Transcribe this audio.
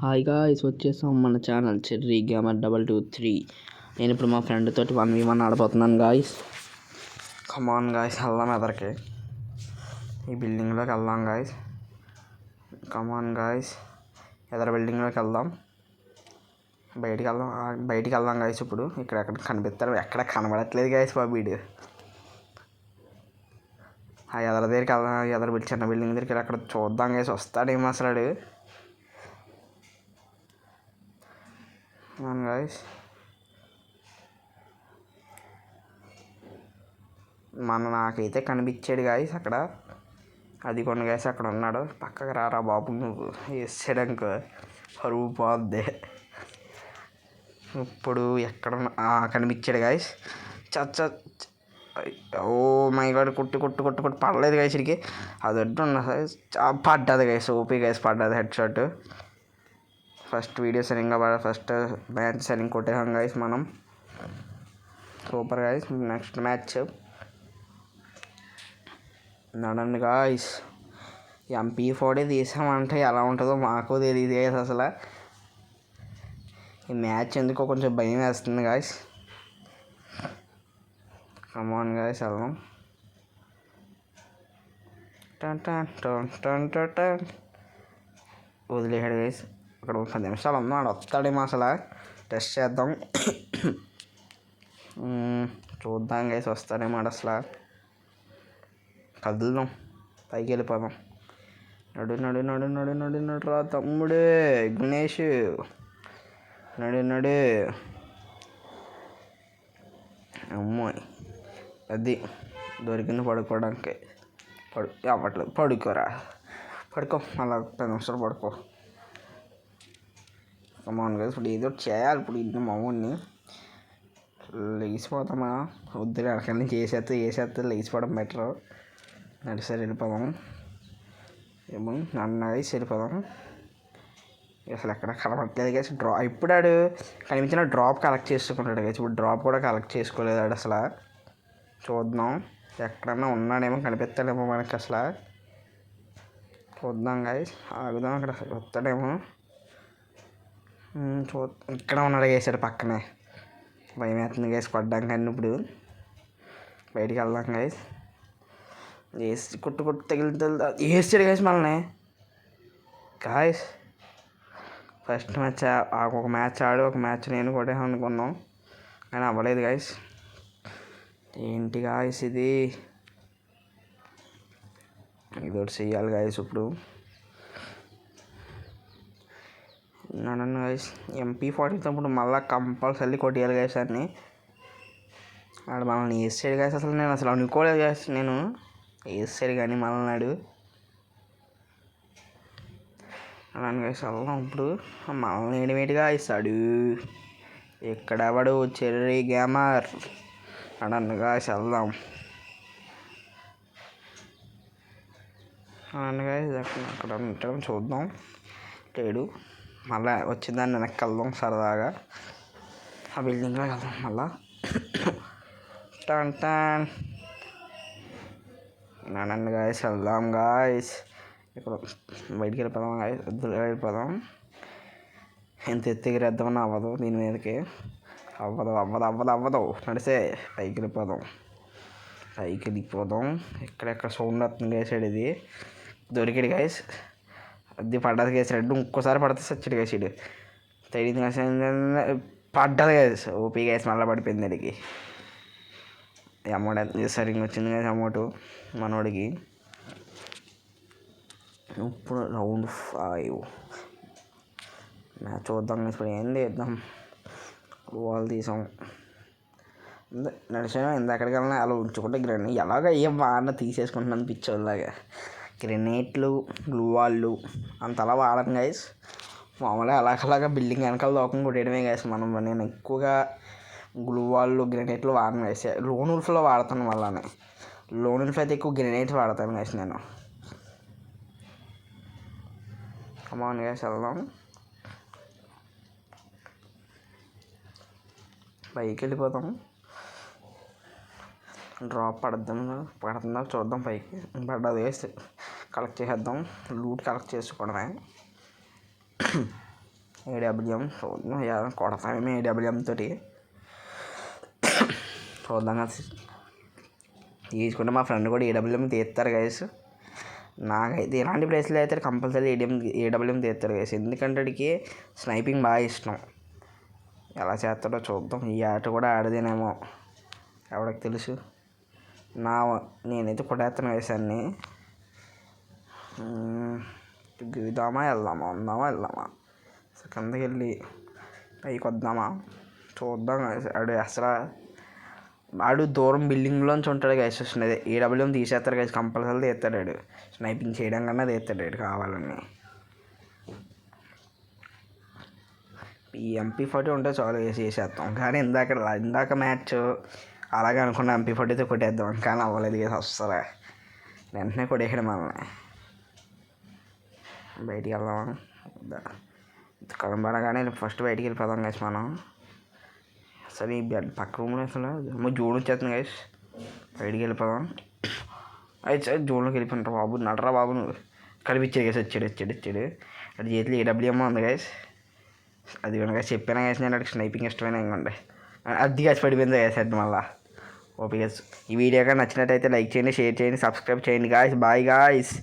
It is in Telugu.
హాయ్ గాయ్స్, వచ్చేసాం మన ఛానల్ చెర్రీ గేమర్ 223. నేను ఇప్పుడు మా ఫ్రెండ్ తోటి 1v1 ఆడబోతున్నాను గాయ్స్. కమాన్ గాయ్స్, వెళ్దాం ఎదరికి. ఈ బిల్డింగ్లోకి వెళ్దాం గాయ్స్. కమాన్ గాయ్స్, ఎదర బిల్డింగ్లోకి వెళ్దాం. బయటికి వెళ్దాం గాయ్స్. ఇప్పుడు ఇక్కడ ఎక్కడ కనిపిస్తారు, ఎక్కడ కనబడట్లేదు గాయ్స్ బాబు వీడు. ఆ ఎదర దగ్గరికి వెళ్దాం. ఎదర చిన్న బిల్డింగ్ దగ్గరికి అక్కడ చూద్దాం గాయ్స్, వస్తాడేమో అసలు. గాయస్, నాకైతే కనిపించాడు గాయస్ అక్కడ. అది కొన్ని గాయస్ అక్కడ ఉన్నాడు. పక్కకు రారా బాబు, నువ్వు వేసాడనుకో పరువు పోద్ది. ఇప్పుడు ఎక్కడ కనిపించాడు గాయస్. ఓ మై గాడ్, కొట్టు పడలేదు గాయస్. ఇడికి అది వడ్డున్నా పడ్డది గాయస్. ఓపీ గాయస్ పడ్డది హెడ్ షాట్. ఫస్ట్ వీడియో సరిగ్గా ఫస్ట్ మ్యాచ్ సరిగ్గా కొట్టేసాం గాయస్ మనం. Super guys. నెక్స్ట్ మ్యాచ్ నడండి గాయస్. MP40 తీసామంటే ఎలా ఉంటుందో మాకు తెలియదు గాయస్. అసలు ఈ మ్యాచ్ ఎందుకో కొంచెం భయం వేస్తుంది గాయస్. కమాన్ గాయస్, వెళ్దాం. వదిలేసాడు గాయస్. ఇక్కడ 10 నిమిషాలు ఉన్నాడు, వస్తాడేమో అసలు. టెస్ట్ చేద్దాం, చూద్దాం గైస్ వస్తాడేమో అసలు. కదులుదాం, పైకి వెళ్ళిపోదాం. నడు రా తమ్ముడే గణేష్, నడు. అమ్మాయి అది దొరికింది పడుకోవడానికి. అవ్వట్లేదు, పడుకో అలా 10 నిమిషాలు పడుకో. కమాన్ గైస్, ఇప్పుడు ఏదో చేయాలి. ఇప్పుడు ఇన్ని మామూడిని లేచిపోతామా వద్దు, అక్కడి నుంచి వేసేస్తే లేచిపోవడం బెటర్. నడిసారి వెళ్ళిపోదాం. ఏమో నన్ను వేసి వెళ్ళిపోదాం. అసలు ఎక్కడ కనబడట్లేదు గైస్. ఇప్పుడు ఆడు కనిపించిన డ్రాప్ కలెక్ట్ చేసుకుంటాడు గైస్. ఇప్పుడు డ్రాప్ కూడా కలెక్ట్ చేసుకోలేదు ఆడు అసలు. చూద్దాం, ఎక్కడన్నా ఉన్నాడేమో, కనిపిస్తాడేమో మనకి అసలు. చూద్దాం గైస్, ఆగుదాం. అక్కడ వస్తాడేమో. ఇక్కడ ఉన్నాడు వేసాడు పక్కనే. భయం వేస్తుంది గైస్ పడ్డాం. కానీ ఇప్పుడు బయటికి వెళ్దాం గైస్. వేసి కొట్టు తగిలితే వేసాడు గైస్ మనల్ని. గాయస్, ఫస్ట్ మ్యాచ్ ఒక మ్యాచ్ ఆడు, ఒక మ్యాచ్ నేను కూడా అనుకున్నాం, కానీ అవ్వలేదు గైస్. ఏంటి గాయస్ ఇది ఒకటి చెయ్యాలి గాయస్. ఇప్పుడు నన్ను గైస్ MP40 తప్పుడు మళ్ళీ కంపల్సరీ కొట్టేయాలి గైస్ అన్ని. ఆడు మనల్ని వేసాడు గైస్. అసలు నేను అనుకోలేదు గైస్, నేను వేసాడు కానీ మనల్ని అలానే గైస్. వెళ్దాం ఇప్పుడు. మనల్ని ఏడిమేటిగా ఇస్తాడు ఎక్కడెవడు చెర్రీ గేమర్ అడన్ను గైస్. వెళ్దాం అన్న గైస్. అక్కడ ఉంటాం, చూద్దాం. లేడు, మళ్ళీ వచ్చిందాన్ని వెనక్కి వెళ్దాం సరదాగా. ఆ బిల్డింగ్లోకి వెళ్దాం మళ్ళా. నన్ను గాయస్ వెళ్దాం గాయస్. ఇప్పుడు బయటికి వెళ్ళిపోదాం గాయస్. వెళ్ళిపోదాం. ఎంత ఎత్తిగిరేద్దామని అవ్వదు దీని మీదకి. అవ్వదు. నడిసే పైకి వెళ్ళిపోదాం. ఎక్కడెక్కడ సౌండ్ వస్తుంది వేసాడు. ఇది దొరికాడు గాయస్. అది పడ్డది వేసాడు. ఇంకోసారి పడితే సచ్చాడు గైస్. తగిలింది గైస్, పడ్డది గైస్. ఓపీ గైస్ మళ్ళీ పడిపోయింది అడిగి. అమౌంట్ సరిగ్గా వచ్చింది గైస్ అమౌంట్ మనోడికి. ఇప్పుడు రౌండ్ 5 మ్యాచ్ చూద్దాం గైస్. ఇప్పుడు ఏం చేద్దాం, బాల్ తీసాం. నడిచాను ఎక్కడికి వెళ్ళినా అలా ఉంచుకుంటే గ్రెనేడ్ ఎలాగ ఏం వాడిన తీసేసుకుంటున్నాను పిచ్చోళ్ళలాగా. గ్రెనేట్లు, గ్లూ వాళ్ళు అంతలా వాడను గైస్. మామూలుగా అలాగలాగా బిల్డింగ్ వెనకాల దోకం కొట్టేయడమే గైస్. నేను ఎక్కువగా గ్లూ వాళ్ళు, గ్రెనేట్లు వాడను గైస్. లోన్ ఉల్ఫ్లో వాడతాను. వాళ్ళని లోన్ ఉల్ఫ్ అయితే ఎక్కువ గ్రెనేట్స్ వాడతాను గైస్ నేను. కమాన్ గైస్, వెళ్దాం. పైకి వెళ్ళిపోతాం. డ్రాప్ పడుతుందా చూద్దాం. పైకి పడ్డది, కలెక్ట్ చేసేద్దాం. లూట్ కలెక్ట్ చేసుకోవడమే. ఏడబ్ల్యూఎం చూద్దాం కొడతామేమో ఏడబ్ల్యూఎం తోటి చూద్దాం కదా తీసుకుంటే మా ఫ్రెండ్ కూడా ఏడబ్ల్యూఎం తీస్తారు గైస్. నాకైతే ఇలాంటి ప్లేస్లో అయితే కంపల్సరీ ఏడబ్ల్యూఎం తీస్తారు గైస్, ఎందుకంటే వాడికి స్నైపింగ్ బాగా ఇష్టం. ఎలా చేస్తాడో చూద్దాం. ఈ ఆట కూడా ఆడదేనేమో ఎవరికి తెలుసు. నేనైతే కొట్టేస్తాను గైస్ అన్నీ. దిగుదామా వెళ్దామా కిందకి వెళ్ళి పైకి వద్దామా చూద్దాం గైస్. ఆడు దూరం బిల్డింగ్లోంచి ఉంటాడు గైస్. వస్తున్నది ఏడబ్ల్యూఎం తీసేస్తారు గైస్, కంపల్సరీ తీస్తాడు ఆడు. స్నైపింగ్ చేయడం కన్నా తీస్తాడు ఆడు కావాలని. ఈ MP40 ఉంటే చాలు చేసేస్తాం. కానీ ఇందాక మ్యాచ్ అలాగే అనుకున్న MP40తో కొట్టేద్దాం, కానీ అవ్వలేదు గైస్. వస్తారా వెంటనే కొట్టేసాడు మనల్ని. బయటికి వెళ్దామా కనబడగానే ఫస్ట్ బయటికి వెళ్ళిపోదాం గైస్ మనం. సరే ఈ బెడ్ పక్క రూమ్లో అసలు జూన్ వచ్చేస్తుంది గైస్. బయటికి వెళ్ళిపోదాం. అయితే సరే జూన్లోకి వెళ్ళిపోయినరా బాబు, నడరా బాబు నువ్వు. కనిపించాడు గైస్, వచ్చాడు అది చేతిలో ఏడబ్ల్యూఎం ఉంది గైస్. అది కనుక చెప్పాను గైస్, నేను అడిగి స్నైపింగ్ ఇష్టమైన ఇంకండి అది గైస్ పడిపోయింది గైస్. అది మళ్ళీ ఓకే గైస్, ఈ వీడియో కానీ నచ్చినట్టయితే లైక్ చేయండి, షేర్ చేయండి, సబ్స్క్రైబ్ చేయండి గాయస్. Bye guys.